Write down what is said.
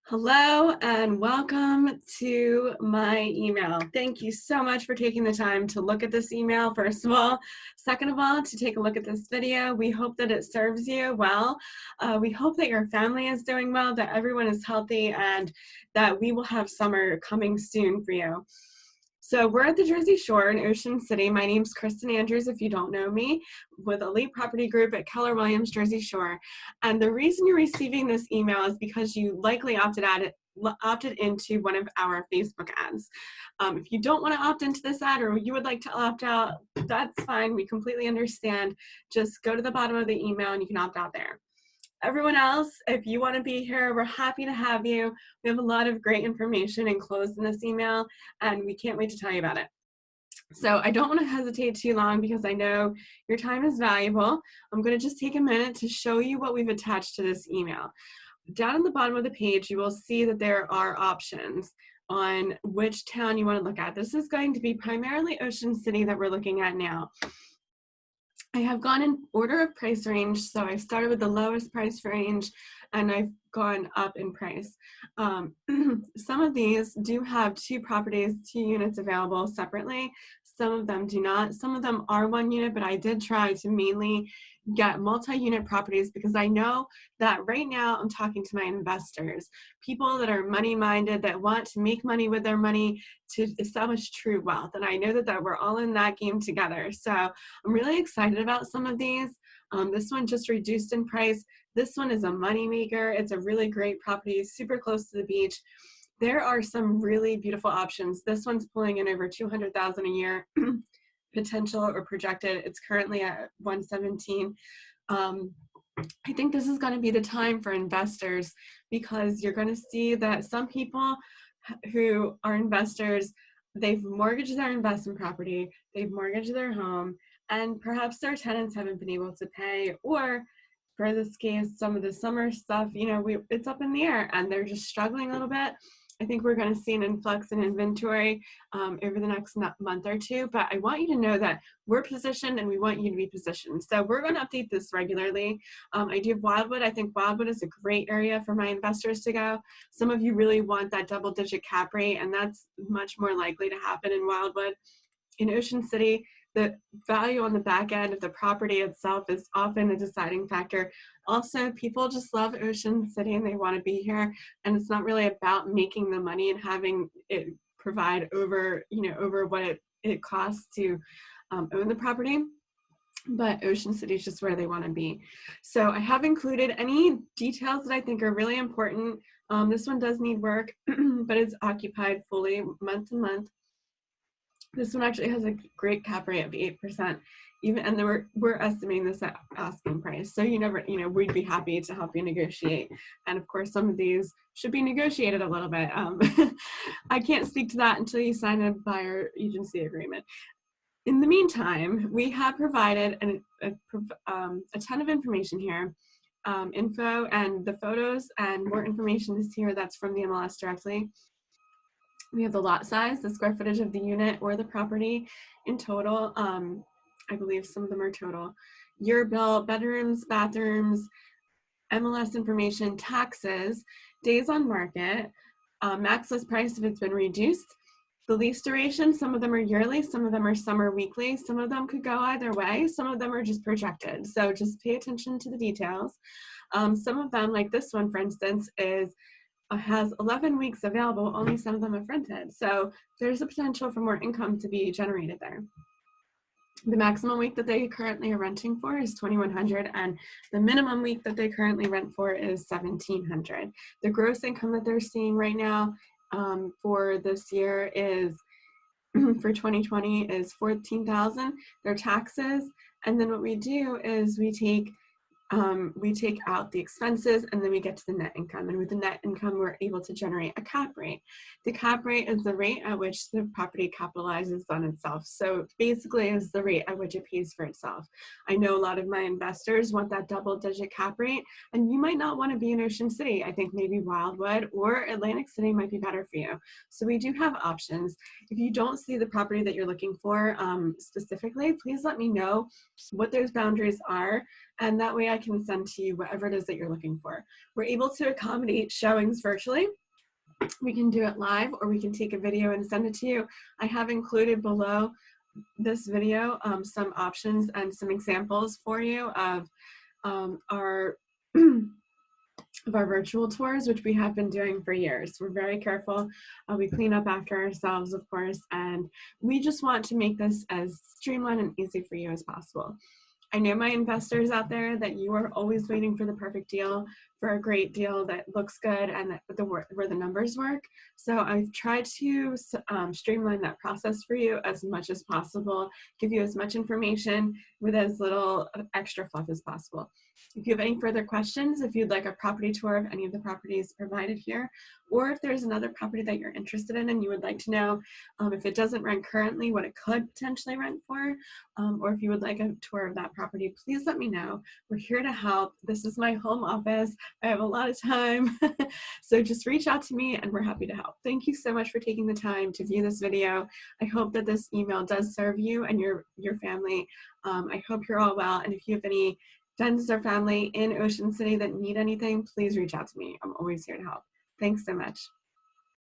Hello and welcome to my email. Thank you so much for taking the time to look at this email, first of all. Second of all, to take a look at this video. We hope that it serves you well. We hope that your family is doing well, that everyone is healthy, and that we will have summer coming soon for you. So we're at the Jersey Shore in Ocean City. My name's Kristen Andrews, if you don't know me, with Elite Property Group at Keller Williams, Jersey Shore. And the reason you're receiving this email is because you likely opted into one of our Facebook ads. If you don't want to opt into this ad or you would like to opt out, that's fine. We completely understand. Just go to the bottom of the email and you can opt out there. Everyone else, if you want to be here, we're happy to have you. We have a lot of great information enclosed in this email, and we can't wait to tell you about it. So I don't want to hesitate too long because I know your time is valuable. I'm going to just take a minute to show you what we've attached to this email. Down at the bottom of the page, you will see that there are options on which town you want to look at. This is going to be primarily Ocean City that we're looking at now. I have gone in order of price range, so I started with the lowest price range and I've gone up in price. Some of these do have two units available separately. Some of them do not. Some of them are one unit, but I did try to mainly get multi-unit properties because I know that right now I'm talking to my investors, people that are money-minded, that want to make money with their money to establish true wealth. And I know that we're all in that game together. So I'm really excited about some of these. This one just reduced in price. This one is a moneymaker. It's a really great property, super close to the beach. There are some really beautiful options. This one's pulling in over $200,000 a year potential or projected. It's currently at 117. I think this is going to be the time for investors because you're going to see that some people who are investors, they've mortgaged their investment property, they've mortgaged their home, and perhaps their tenants haven't been able to pay, or for this case, some of the summer stuff, it's up in the air and they're just struggling a little bit. I think we're going to see an influx in inventory over the next month or two, but I want you to know that we're positioned and we want you to be positioned. So we're going to update this regularly. I do have Wildwood. I think Wildwood is a great area for my investors to go. Some of you really want that double-digit cap rate, and that's much more likely to happen in Wildwood. In Ocean City, the value on the back end of the property itself is often a deciding factor. Also, people just love Ocean City and they want to be here, and it's not really about making the money and having it provide over what it costs to own the property. But Ocean City is just where they want to be. So I have included any details that I think are really important. This one does need work, but it's occupied fully month to month. This one actually has a great cap rate of 8%, and we're estimating this at asking price. So we'd be happy to help you negotiate. And of course, some of these should be negotiated a little bit. I can't speak to that until you sign a buyer agency agreement. In the meantime, we have provided a ton of information here. Info and the photos and more information is here. That's from the MLS directly. We have the lot size, the square footage of the unit or the property in total. I believe some of them are total. Year built, bedrooms, bathrooms, MLS information, taxes, days on market, max list price if it's been reduced. The lease duration, some of them are yearly, some of them are summer weekly, some of them could go either way, some of them are just projected. So just pay attention to the details. Some of them, like this one, for instance, has 11 weeks available, only some of them have rented. So there's a potential for more income to be generated there. The maximum week that they currently are renting for is 2,100, and the minimum week that they currently rent for is 1,700. The gross income that they're seeing right now for this year is, for 2020, is 14,000. Their taxes, and then what we do is we take out the expenses and then we get to the net income. And with the net income, we're able to generate a cap rate. The cap rate is the rate at which the property capitalizes on itself. So basically is the rate at which it pays for itself. I know a lot of my investors want that double-digit cap rate, and you might not want to be in Ocean City. I think maybe Wildwood or Atlantic City might be better for you. So we do have options. If you don't see the property that you're looking for specifically, please let me know what those boundaries are. and that way I can send to you whatever it is that you're looking for. We're able to accommodate showings virtually. We can do it live, or we can take a video and send it to you. I have included below this video some options and some examples for you of our of our virtual tours, which we have been doing for years. We're very careful. We clean up after ourselves, of course, and we just want to make this as streamlined and easy for you as possible. I know my investors out there that you are always waiting for the perfect deal, for a great deal that looks good and that where the numbers work. So I've tried to streamline that process for you as much as possible, give you as much information with as little extra fluff as possible. If you have any further questions, if you'd like a property tour of any of the properties provided here, or if there's another property that you're interested in and you would like to know if it doesn't rent currently, what it could potentially rent for, or if you would like a tour of that property, please let me know. We're here to help. This is my home office. I have a lot of time. So just reach out to me and we're happy to help. Thank you so much for taking the time to view this video. I hope that this email does serve you and your family. I hope you're all well. And if you have any friends or family in Ocean City that need anything, please reach out to me. I'm always here to help. Thanks so much.